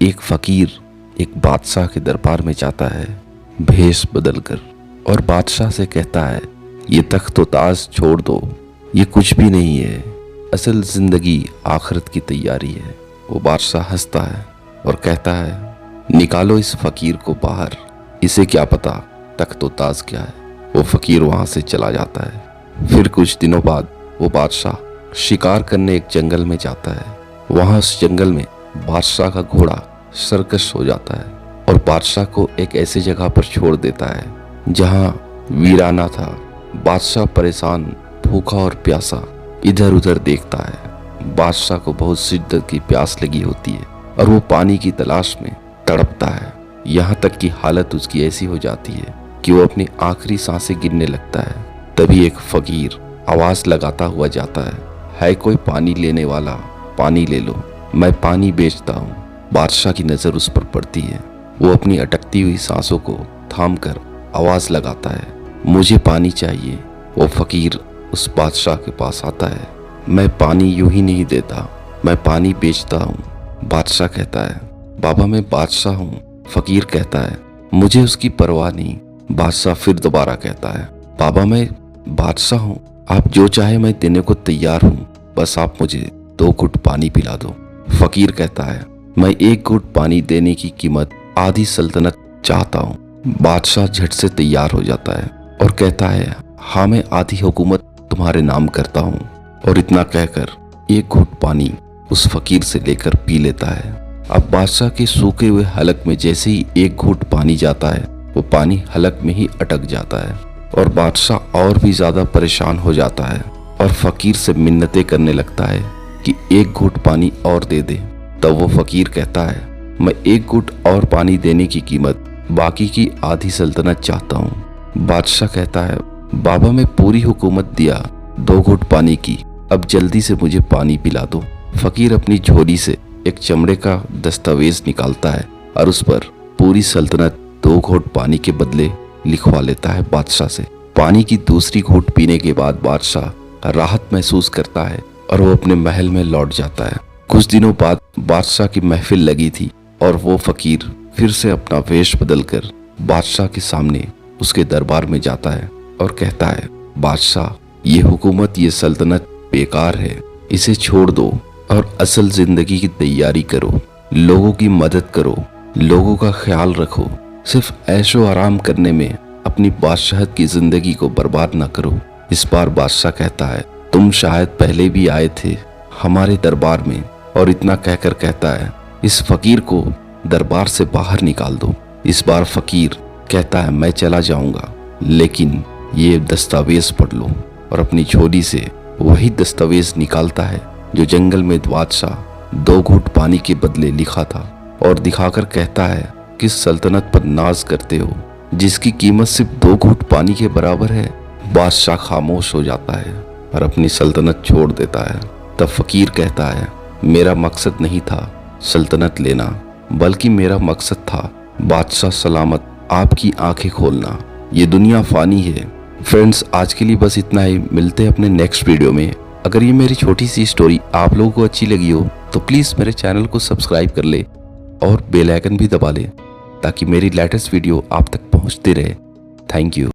एक फकीर एक बादशाह के दरबार में जाता है भेष बदलकर और बादशाह से कहता है, ये तख्त व ताज छोड़ दो, ये कुछ भी नहीं है, असल जिंदगी आखिरत की तैयारी है। वो बादशाह हंसता है और कहता है, निकालो इस फकीर को बाहर, इसे क्या पता तख्त व ताज क्या है। वो फकीर वहां से चला जाता है। फिर कुछ दिनों बाद वो बादशाह शिकार करने एक जंगल में जाता है। वहां उस जंगल में बादशाह का घोड़ा सर्कस हो जाता है और बादशाह को एक ऐसी जगह पर छोड़ देता है जहां वीराना था। बादशाह परेशान, भूखा और प्यासा इधर उधर देखता है। बादशाह को बहुत शिद्दत की प्यास लगी होती है और वो पानी की तलाश में तड़पता है। यहाँ तक कि हालत उसकी ऐसी हो जाती है कि वो अपनी आखिरी सांसें गिनने लगता है। तभी एक फकीर आवाज लगाता हुआ जाता है कोई पानी लेने वाला, पानी ले लो, मैं पानी बेचता हूँ। बादशाह की नजर उस पर पड़ती है। वो अपनी अटकती हुई सांसों को थाम कर आवाज लगाता है, मुझे पानी चाहिए। वो फकीर उस बादशाह के पास आता है। मैं पानी यूं ही नहीं देता, मैं पानी बेचता हूँ। बादशाह कहता है, बाबा मैं बादशाह हूँ। फकीर कहता है, मुझे उसकी परवाह नहीं। बादशाह फिर दोबारा कहता है, बाबा मैं बादशाह हूँ, आप जो चाहे मैं देने को तैयार हूँ, बस आप मुझे 2 घुट पानी पिला दो। फकीर कहता है, मैं 1 घुट पानी देने की कीमत आधी सल्तनत चाहता हूँ। बादशाह झट से तैयार हो जाता है और कहता है, हाँ मैं आधी हुकूमत तुम्हारे नाम करता हूँ। और इतना कहकर 1 घुट पानी उस फकीर से लेकर पी लेता है। अब बादशाह के सूखे हुए हलक में जैसे ही 1 घुट पानी जाता है, वो पानी हलक में ही अटक जाता है और बादशाह और भी ज्यादा परेशान हो जाता है और फकीर से मिन्नतें करने लगता है कि 1 घुट पानी और दे दे। तब वो फकीर कहता है, मैं 1 घुट और पानी देने की कीमत बाकी की आधी सल्तनत चाहता हूँ। बादशाह कहता है, बाबा मैं पूरी हुकूमत दिया 2 घुट पानी की, अब जल्दी से मुझे पानी पिला दो। फकीर अपनी झोली से एक चमड़े का दस्तावेज निकालता है और उस पर पूरी सल्तनत 2 घुट पानी के बदले लिखवा लेता है बादशाह से। पानी की दूसरी घूंट पीने के बाद बादशाह राहत महसूस करता है और वो अपने महल में लौट जाता है। कुछ दिनों बाद बादशाह की महफिल लगी थी और वो फकीर फिर से अपना वेश बदलकर बादशाह के सामने उसके दरबार में जाता है और कहता है, बादशाह ये हुकूमत, ये सल्तनत बेकार है, इसे छोड़ दो और असल जिंदगी की तैयारी करो, लोगों की मदद करो, लोगों का ख्याल रखो, सिर्फ ऐशो आराम करने में अपनी बादशाहत की जिंदगी को बर्बाद ना करो। इस बार बादशाह कहता है, तुम शायद पहले भी आए थे हमारे दरबार में। और इतना कहकर कहता है, इस फकीर को दरबार से बाहर निकाल दो। इस बार फकीर कहता है, मैं चला जाऊंगा, लेकिन ये दस्तावेज पढ़ लो। और अपनी झोली से वही दस्तावेज निकालता है जो जंगल में बादशाह 2 घूंट पानी के बदले लिखा था और दिखाकर कहता है, किस सल्तनत पर नाज करते हो जिसकी कीमत सिर्फ 2 घूंट पानी के बराबर है। बादशाह खामोश हो जाता है और अपनी सल्तनत छोड़ देता है। तब फकीर कहता है, मेरा मकसद नहीं था सल्तनत लेना, बल्कि मेरा मकसद था बादशाह सलामत आपकी आंखें खोलना। ये दुनिया फानी है। फ्रेंड्स, आज के लिए बस इतना ही। मिलते हैं अपने नेक्स्ट वीडियो में। अगर ये मेरी छोटी सी स्टोरी आप लोगों को अच्छी लगी हो तो प्लीज मेरे चैनल को सब्सक्राइब कर ले और बेल आइकन भी दबा ले ताकि मेरी लेटेस्ट वीडियो आप तक पहुंचते रहे। Thank you.